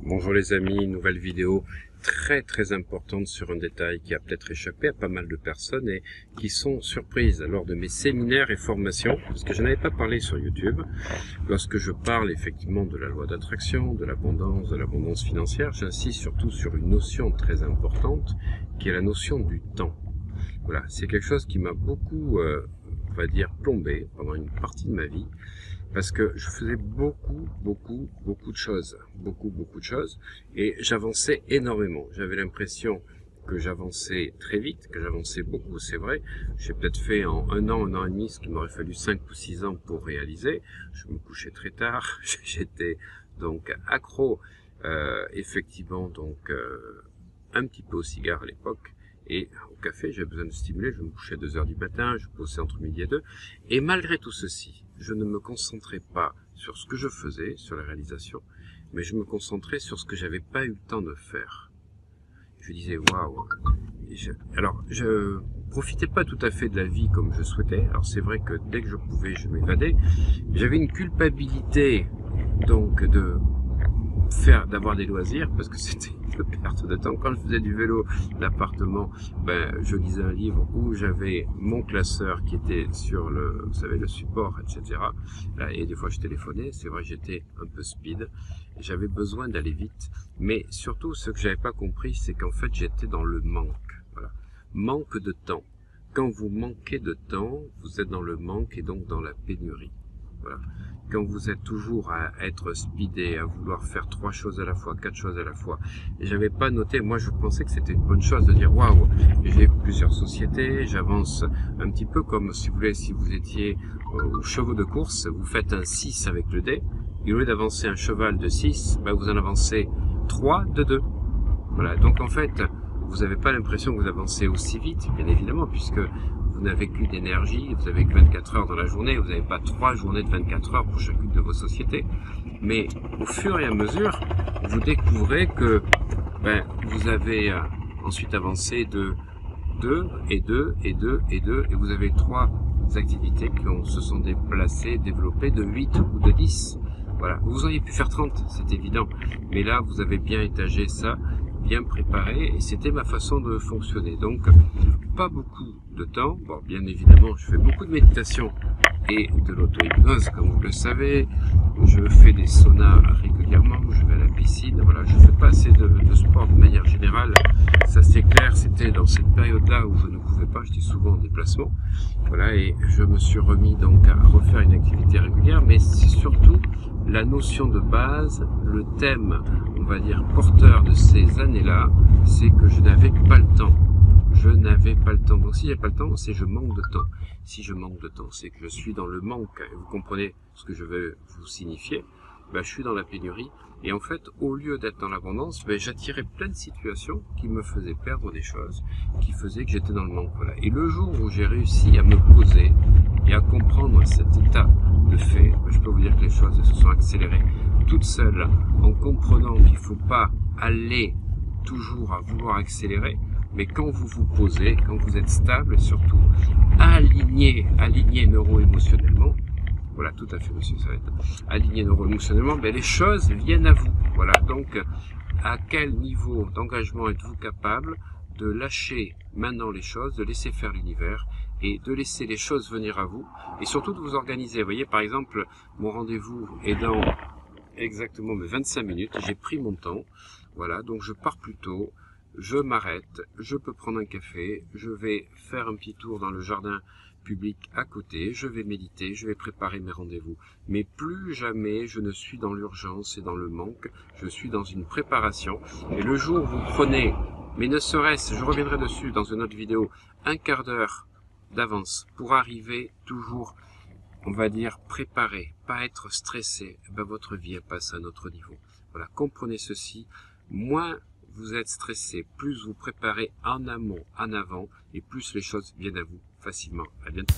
Bonjour les amis, nouvelle vidéo très importante sur un détail qui a peut-être échappé à pas mal de personnes et qui sont surprises lors de mes séminaires et formations, parce que je n'avais pas parlé sur YouTube. Lorsque je parle effectivement de la loi d'attraction, de l'abondance financière, j'insiste surtout sur une notion très importante qui est la notion du temps. Voilà, c'est quelque chose qui m'a beaucoup, on va dire, plombé pendant une partie de ma vie. Parce que je faisais beaucoup de choses, beaucoup de choses, et j'avançais énormément. J'avais l'impression que j'avançais très vite, que j'avançais beaucoup, c'est vrai. J'ai peut-être fait en un an et demi, ce qu'il m'aurait fallu 5 ou 6 ans pour réaliser. Je me couchais très tard, j'étais donc accro, effectivement, donc un petit peu au cigare à l'époque. Et au café, j'avais besoin de stimuler, je me couchais à 2 heures du matin, je bossais entre midi et 2. Et malgré tout ceci, je ne me concentrais pas sur ce que je faisais, sur la réalisation, mais je me concentrais sur ce que j'avais pas eu le temps de faire. Je disais, waouh. Alors, je profitais pas tout à fait de la vie comme je souhaitais. Alors, c'est vrai que dès que je pouvais, je m'évadais. J'avais une culpabilité, donc, d'avoir des loisirs, parce que c'était une perte de temps. Quand je faisais du vélo d'appartement, je lisais un livre où j'avais mon classeur qui était sur le, vous savez, le support, etc. Et des fois je téléphonais, c'est vrai, j'étais un peu speed, j'avais besoin d'aller vite, mais surtout ce que j'avais pas compris, c'est qu'en fait j'étais dans le manque. Voilà. Manque de temps. Quand vous manquez de temps, vous êtes dans le manque et donc dans la pénurie. Voilà. Quand vous êtes toujours à être speedé, à vouloir faire 3 choses à la fois, 4 choses à la fois, et j'avais pas noté, moi je pensais que c'était une bonne chose de dire waouh, j'ai plusieurs sociétés, j'avance un petit peu comme si vous voulez, si vous étiez aux chevaux de course, vous faites un 6 avec le dé, et au lieu d'avancer un cheval de 6, vous en avancez 3 de 2. Voilà, donc en fait, vous n'avez pas l'impression que vous avancez aussi vite, bien évidemment, puisque vous n'avez qu'une énergie, vous avez que 24 heures dans la journée, vous n'avez pas 3 journées de 24 heures pour chacune de vos sociétés. Mais au fur et à mesure, vous découvrez que vous avez ensuite avancé de 2 et 2 et 2 et 2, et vous avez 3 activités qui se sont déplacées, développées de 8 ou de 10. Voilà, vous auriez pu faire 30, c'est évident, mais là vous avez bien étagé ça, bien préparé, et c'était ma façon de fonctionner. Donc, pas beaucoup de temps. Bon, bien évidemment, je fais beaucoup de méditation et de l'auto-hypnose, comme vous le savez. Je fais des saunas régulièrement, je vais à la piscine. Voilà, je fais pas assez de sport de manière générale. Ça, c'est clair, c'était dans cette période-là où je ne pouvais pas, j'étais souvent en déplacement. Voilà, et je me suis remis donc à refaire une activité régulière, mais c'est surtout la notion de base, le thème, on va dire, porteur de ces années-là, c'est que je n'avais pas le temps. Je n'avais pas le temps. Donc si j'ai pas le temps, c'est je manque de temps. Si je manque de temps, c'est que je suis dans le manque. Et vous comprenez ce que je veux vous signifier. Je suis dans la pénurie. Et en fait, au lieu d'être dans l'abondance, j'attirais plein de situations qui me faisaient perdre des choses, qui faisaient que j'étais dans le manque. Voilà. Et le jour où j'ai réussi à me poser et à comprendre cet état de fait, je peux vous dire que les choses se sont accélérées toutes seules, en comprenant qu'il ne faut pas aller toujours à vouloir accélérer, mais quand vous vous posez, quand vous êtes stable, et surtout aligné neuro-émotionnellement, voilà, tout à fait, monsieur, ça va être aligné neuro-émotionnellement, les choses viennent à vous. Voilà, donc, à quel niveau d'engagement êtes-vous capable de lâcher maintenant les choses, de laisser faire l'univers, et de laisser les choses venir à vous, et surtout de vous organiser. Vous voyez, par exemple, mon rendez-vous est dans exactement 25 minutes, j'ai pris mon temps, voilà, donc je pars plus tôt, je m'arrête, je peux prendre un café, je vais faire un petit tour dans le jardin public à côté, je vais méditer, je vais préparer mes rendez-vous. Mais plus jamais je ne suis dans l'urgence et dans le manque, je suis dans une préparation. Et le jour où vous prenez, mais ne serait-ce, je reviendrai dessus dans une autre vidéo, un quart d'heure d'avance pour arriver toujours, on va dire, préparé, pas être stressé, votre vie passe à un autre niveau. Voilà, comprenez ceci, moins vous êtes stressé, plus vous préparez en amont, en avant, et plus les choses viennent à vous facilement. À bientôt.